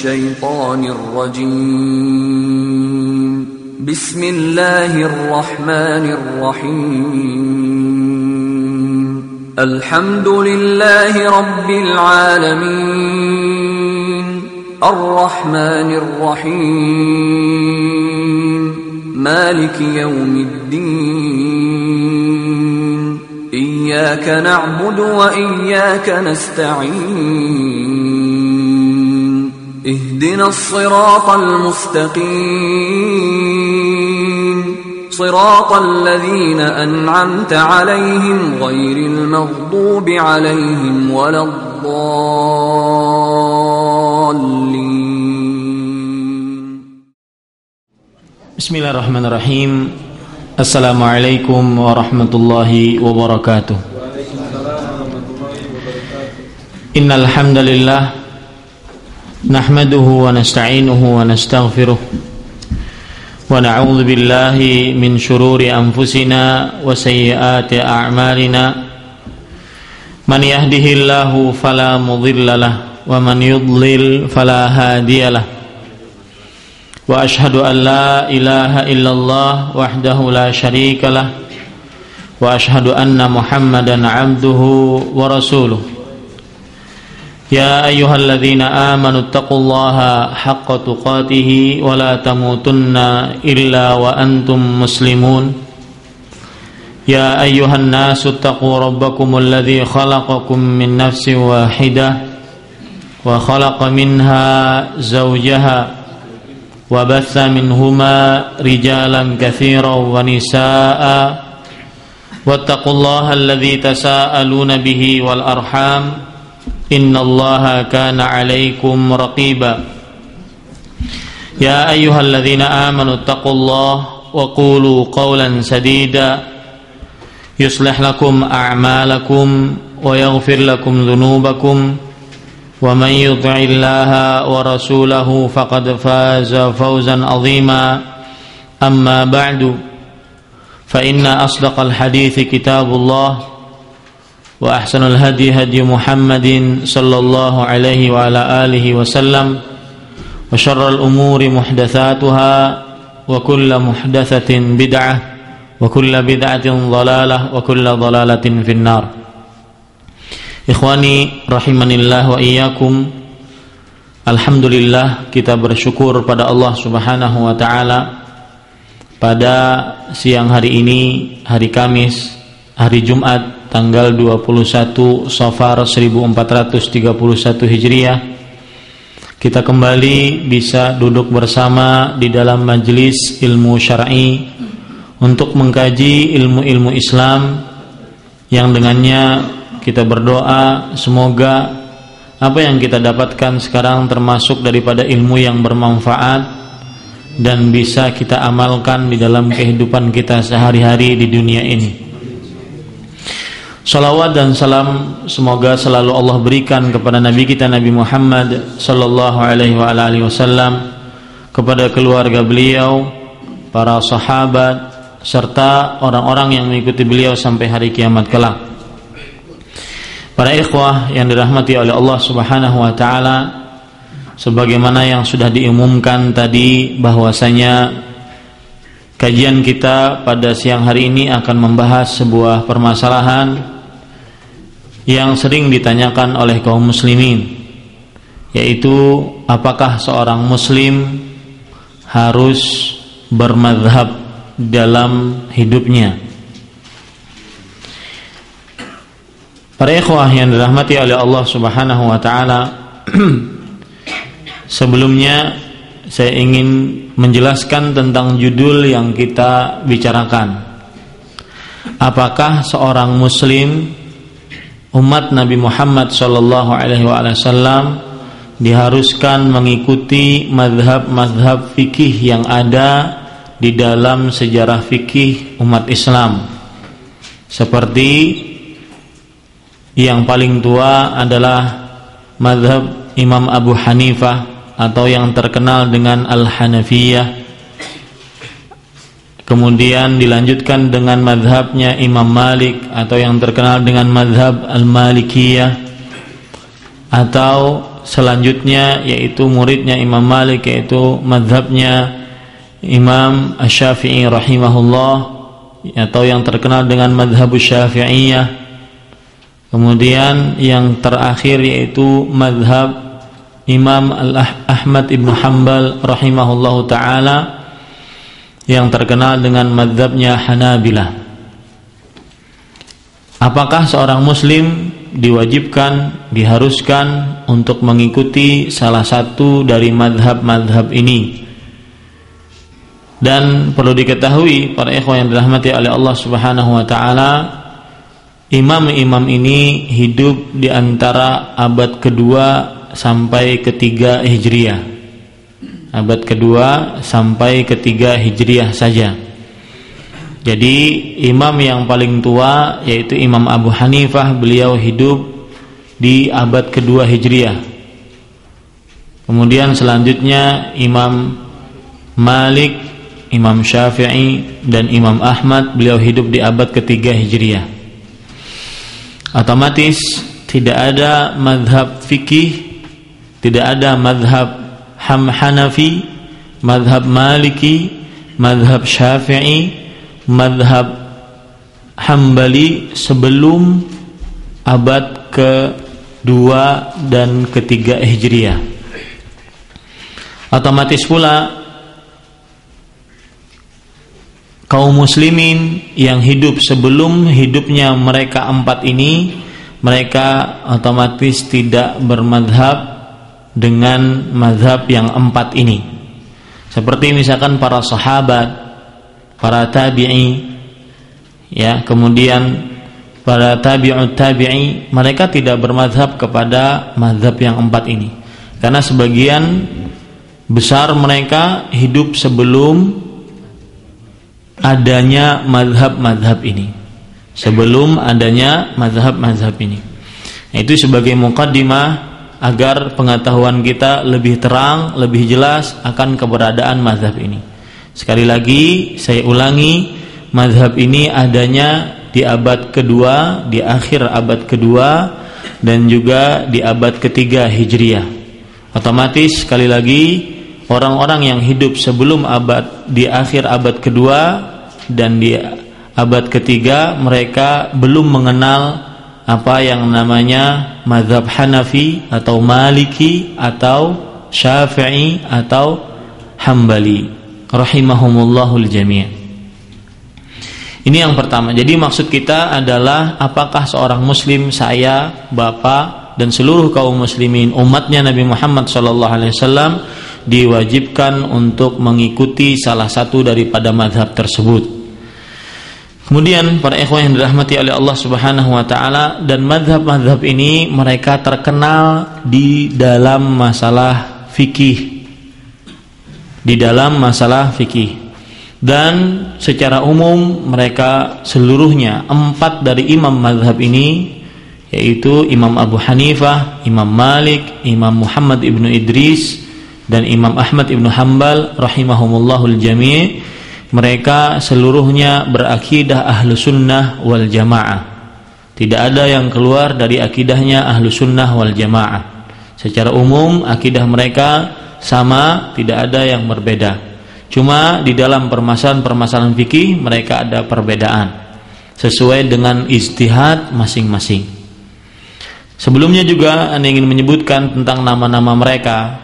الشيطان الرجيم بسم الله الرحمن الرحيم الحمد لله رب العالمين الرحمن الرحيم مالك يوم الدين إياك نعبد وإياك نستعين اهدنا الصراط المستقيم صراط الذين أنعمت عليهم غير المغضوب عليهم ولا الضالين. Bismillahirrahmanirrahim. Assalamualaikum warahmatullahi wabarakatuh. Innal hamdalillah nahmaduhu wa nasta'inuhu wa nastaghfiruh wa na'udzu billahi min shururi anfusina wa sayyiati a'malina. Man yahdihillahu fala mudhillalah wa man yudlil fala hadiyalah. Wa ashhadu an la ilaha illallah wahdahu la syarika lah wa ashhadu anna Muhammadan 'abduhu wa rasuluh. Ya ayyuhalladzina amanu taqullaha haqqa tuqatih wa la tamutunna illa wa antum muslimun. Ya ayyuhan nasu taqu rabbakumul ladzi khalaqakum min nafsin wahidah wa khalaqa minha zawjaha wa batha minhuma rijalan katsiran wa nisaa wattaqullaha alladzi tasaaluna bihi wal arham innallaha kana 'alaikum raqiba. Ya ayyuhalladzina amanu taqullaha wa qulu qawlan sadida yuslih lakum a'malakum wa yaghfir lakum dhunubakum wa man yuti'illaha wa rasulahu faqad faza fawzan 'azima. Amma ba'du, fa inna asdaqal hadithi kitabullah wa ahsanul hadi hadi Muhammadin sallallahu alaihi wa ala alihi wa sallam wa syarrul umuri muhdatsatuha wa kullu muhdatsatin bid'ah wa kullu bid'atin dhalalah wa kullu dhalalatin finnar. Ikhwani rahimanillah wa iyyakum. Alhamdulillah, kita bersyukur pada Allah Subhanahu wa taala pada siang hari ini, hari Kamis, hari Jumat, tanggal 21 Safar 1431 Hijriah, kita kembali bisa duduk bersama di dalam majelis ilmu syar'i untuk mengkaji ilmu-ilmu Islam yang dengannya kita berdoa semoga apa yang kita dapatkan sekarang termasuk daripada ilmu yang bermanfaat dan bisa kita amalkan di dalam kehidupan kita sehari-hari di dunia ini. Salawat dan salam semoga selalu Allah berikan kepada Nabi kita Nabi Muhammad sallallahu alaihi wa alihi wasallam, kepada keluarga beliau, para sahabat serta orang-orang yang mengikuti beliau sampai hari kiamat kelak. Para ikhwah yang dirahmati oleh Allah Subhanahu wa taala, sebagaimana yang sudah diumumkan tadi bahwasanya kajian kita pada siang hari ini akan membahas sebuah permasalahan yang sering ditanyakan oleh kaum muslimin, yaitu apakah seorang muslim harus bermadhab dalam hidupnya. Para ikhwah yang dirahmati oleh Allah Subhanahu wa taala, sebelumnya saya ingin menjelaskan tentang judul yang kita bicarakan. Apakah seorang muslim, umat Nabi Muhammad sallallahu alaihi wasallam, diharuskan mengikuti mazhab-mazhab fikih yang ada di dalam sejarah fikih umat Islam? Seperti yang paling tua adalah mazhab Imam Abu Hanifah atau yang terkenal dengan Al-Hanafiyah. Kemudian dilanjutkan dengan mazhabnya Imam Malik atau yang terkenal dengan mazhab Al-Malikiyah, atau selanjutnya yaitu muridnya Imam Malik, yaitu mazhabnya Imam Asy-Syafi'i rahimahullah, atau yang terkenal dengan mazhab Syafi'iyah. Kemudian yang terakhir yaitu mazhab Imam Ahmad ibn Hanbal rahimahullahu ta'ala, yang terkenal dengan mazhabnya Hanabilah. Apakah seorang muslim diwajibkan, diharuskan untuk mengikuti salah satu dari mazhab-mazhab ini? Dan perlu diketahui para ikhwan yang dirahmati oleh Allah Subhanahu wa taala, imam-imam ini hidup di antara abad kedua sampai ketiga Hijriah. Abad kedua sampai ketiga Hijriah saja. Jadi imam yang paling tua yaitu Imam Abu Hanifah, beliau hidup di abad kedua Hijriah. Kemudian selanjutnya Imam Malik, Imam Syafi'i, dan Imam Ahmad, beliau hidup di abad ketiga Hijriah. Otomatis tidak ada mazhab fikih, tidak ada mazhab Hanafi, mazhab Maliki, mazhab Syafi'i, mazhab Hambali sebelum abad kedua dan ketiga Hijriah. Otomatis pula kaum muslimin yang hidup sebelum hidupnya mereka empat ini, mereka otomatis tidak bermadhab dengan mazhab yang empat ini. Seperti misalkan para sahabat, para tabi'i, ya, kemudian para tabi'ut tabi'i, mereka tidak bermadhab kepada mazhab yang empat ini, karena sebagian besar mereka hidup sebelum adanya mazhab-mazhab ini, sebelum adanya mazhab-mazhab ini. Itu sebagai muqaddimah agar pengetahuan kita lebih terang, lebih jelas akan keberadaan mazhab ini. Sekali lagi saya ulangi, mazhab ini adanya di abad kedua, di akhir abad kedua, dan juga di abad ketiga Hijriah. Otomatis sekali lagi orang-orang yang hidup sebelum di akhir abad kedua dan di abad ketiga, mereka belum mengenal apa yang namanya mazhab Hanafi atau Maliki atau Syafi'i atau Hambali rahimahumullahul jami'. Ini yang pertama. Jadi maksud kita adalah apakah seorang muslim, saya, bapak, dan seluruh kaum muslimin umatnya Nabi Muhammad SAW diwajibkan untuk mengikuti salah satu daripada mazhab tersebut. Kemudian para ikhwan yang dirahmati oleh Allah Subhanahu wa taala, dan mazhab-mazhab ini mereka terkenal di dalam masalah fikih. Di dalam masalah fikih, dan secara umum mereka seluruhnya empat dari imam mazhab ini, yaitu Imam Abu Hanifah, Imam Malik, Imam Muhammad ibnu Idris, dan Imam Ahmad ibnu Hanbal rahimahumullahul jami', mereka seluruhnya berakidah ahlu sunnah wal jamaah. Tidak ada yang keluar dari akidahnya ahlu sunnah wal jamaah. Secara umum akidah mereka sama, tidak ada yang berbeda. Cuma di dalam permasalahan fikih mereka ada perbedaan sesuai dengan ijtihad masing-masing. Sebelumnya juga Anda ingin menyebutkan tentang nama-nama mereka.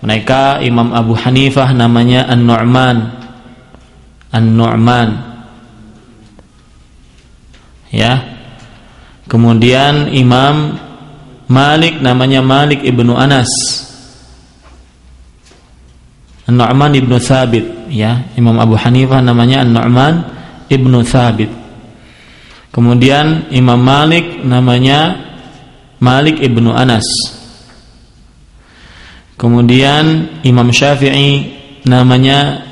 Mereka Imam Abu Hanifah namanya An-Nu'man, ya. Kemudian Imam Malik namanya Malik ibnu Anas, An-Nu'man ibnu Thabit, ya. Imam Abu Hanifah namanya An-Nu'man ibnu Thabit. Kemudian Imam Malik namanya Malik ibnu Anas. Kemudian Imam Syafi'i namanya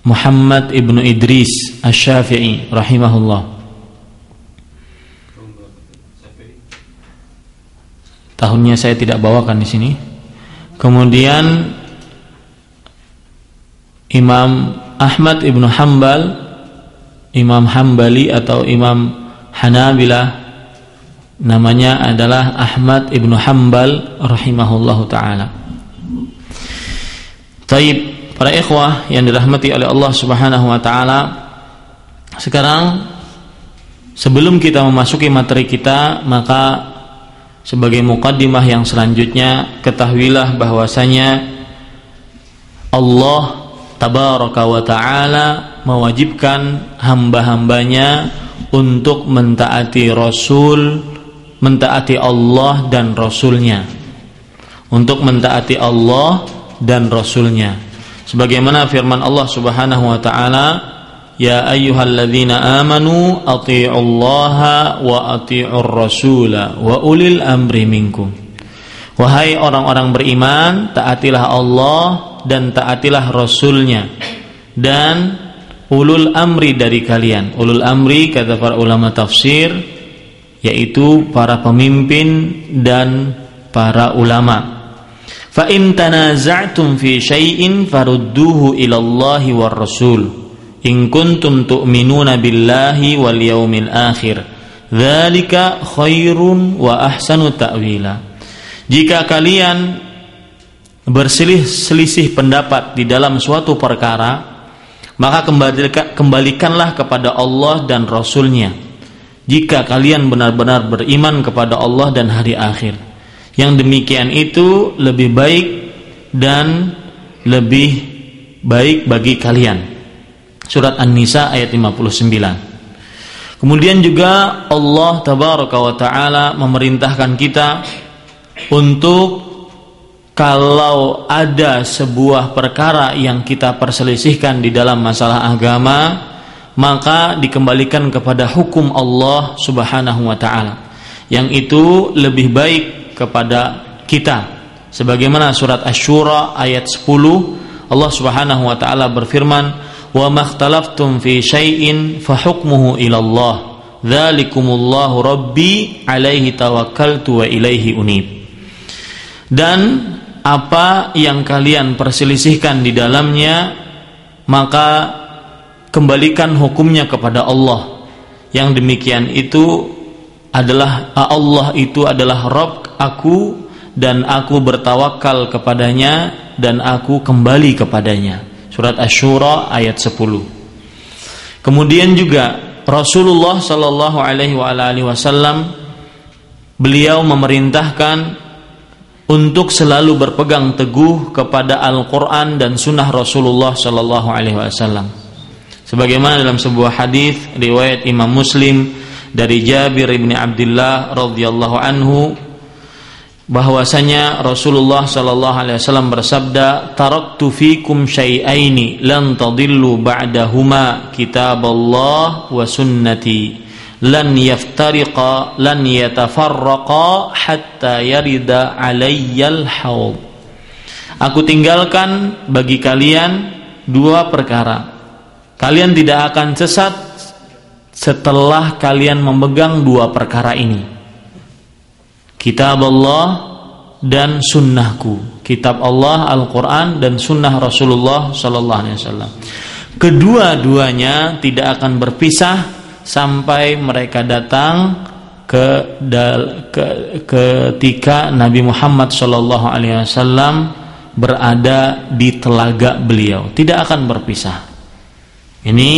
Muhammad ibnu Idris Asy-Syafi'i rahimahullah. Tahunnya saya tidak bawakan di sini. Kemudian Imam Ahmad ibnu Hanbal, Imam Hambali atau Imam Hanabilah, Namanya adalah Ahmad ibnu Hanbal rahimahullahu ta'ala. Taib, para ikhwah yang dirahmati oleh Allah subhanahu wa ta'ala, sekarang sebelum kita memasuki materi kita, maka sebagai muqaddimah yang selanjutnya, ketahuilah bahwasanya Allah tabaraka wa ta'ala mewajibkan hamba-hambanya untuk mentaati Rasul, mentaati Allah dan Rasulnya, untuk mentaati Allah dan Rasulnya, sebagaimana firman Allah subhanahu wa ta'ala, ya ayyuhalladzina amanu ati'ullaha wa ati'ur rasula wa ulil amri minkum. Wahai orang-orang beriman, taatilah Allah dan taatilah Rasulnya dan ulul amri dari kalian. Ulul amri, kata para ulama tafsir, yaitu para pemimpin dan para ulama. Fa in tanaza'tum fi syai'in farudduhu ila Allahi war Rasul in kuntum tu'minuna billahi wal yaumil akhir dzalika khairun wa ahsanu ta'wila. Jika kalian berselisih pendapat di dalam suatu perkara, maka kembalikanlah kepada Allah dan Rasulnya jika kalian benar-benar beriman kepada Allah dan hari akhir. Yang demikian itu lebih baik dan lebih baik bagi kalian. Surat An-Nisa ayat 59. Kemudian juga Allah tabaraka wa ta'ala memerintahkan kita untuk kalau ada sebuah perkara yang kita perselisihkan di dalam masalah agama, maka dikembalikan kepada hukum Allah subhanahu wa ta'ala, yang itu lebih baik kepada kita. Sebagaimana surat Asy-Syura ayat 10, Allah subhanahu wa ta'ala berfirman, wa makhtalaftum fi syai'in fahukmuhu ilallah dzalikumullahu rabbi alaihi tawakkaltu wa ilaihi unib. Dan apa yang kalian perselisihkan di dalamnya, maka kembalikan hukumnya kepada Allah. Yang demikian itu adalah Allah itu adalah Rabb aku, dan aku bertawakal kepadanya dan aku kembali kepadanya. Surat Asy-Syura ayat 10. Kemudian juga Rasulullah sallallahu alaihi wasallam beliau memerintahkan untuk selalu berpegang teguh kepada Al-Quran dan Sunnah Rasulullah Sallallahu Alaihi Wasallam. Sebagaimana dalam sebuah hadis riwayat Imam Muslim dari Jabir bin Abdullah radhiyallahu anhu, bahwasanya Rasulullah Sallallahu Alaihi Wasallam bersabda, "Taraktu fikum syai'aini lan tadillu ba'dahuma kitaballah wa sunnati." lan yaftariqa lan yatafarraqa hatta yarida alayyal haud. Aku tinggalkan bagi kalian dua perkara. Kalian tidak akan sesat setelah kalian memegang dua perkara ini, kitab Allah dan sunnahku. Kitab Allah Al-Quran dan sunnah Rasulullah Sallallahu Alaihi Wasallam. Kedua-duanya tidak akan berpisah sampai mereka datang ketika Nabi Muhammad Sallallahu Alaihi Wasallam berada di telaga beliau, tidak akan berpisah. Ini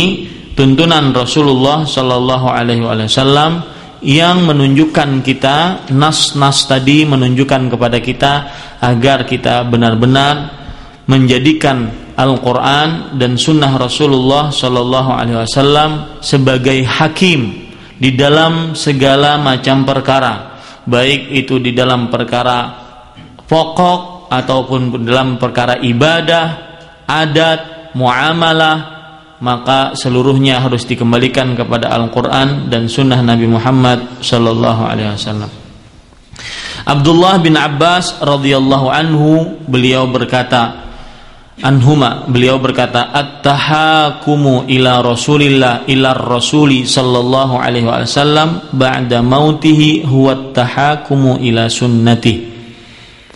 tuntunan Rasulullah Sallallahu Alaihi Wasallam yang menunjukkan kita, nas-nas tadi menunjukkan kepada kita agar kita benar-benar menjadikan Al-Quran dan Sunnah Rasulullah Sallallahu Alaihi Wasallam sebagai hakim di dalam segala macam perkara, baik itu di dalam perkara pokok ataupun dalam perkara ibadah, adat, muamalah, maka seluruhnya harus dikembalikan kepada Al-Quran dan Sunnah Nabi Muhammad Sallallahu Alaihi Wasallam. Abdullah bin Abbas radhiyallahu anhu beliau berkata, at-tahakumu ila Rasulillah ila Rasuli sallallahu alaihi wasallam ba'da mautihi huwa at-tahakumu ila sunnati.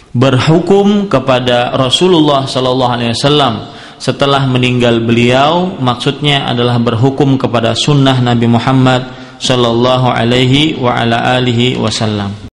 Berhukum kepada Rasulullah sallallahu alaihi wasallam setelah meninggal beliau, maksudnya adalah berhukum kepada sunnah Nabi Muhammad sallallahu alaihi wa ala alihi wasallam.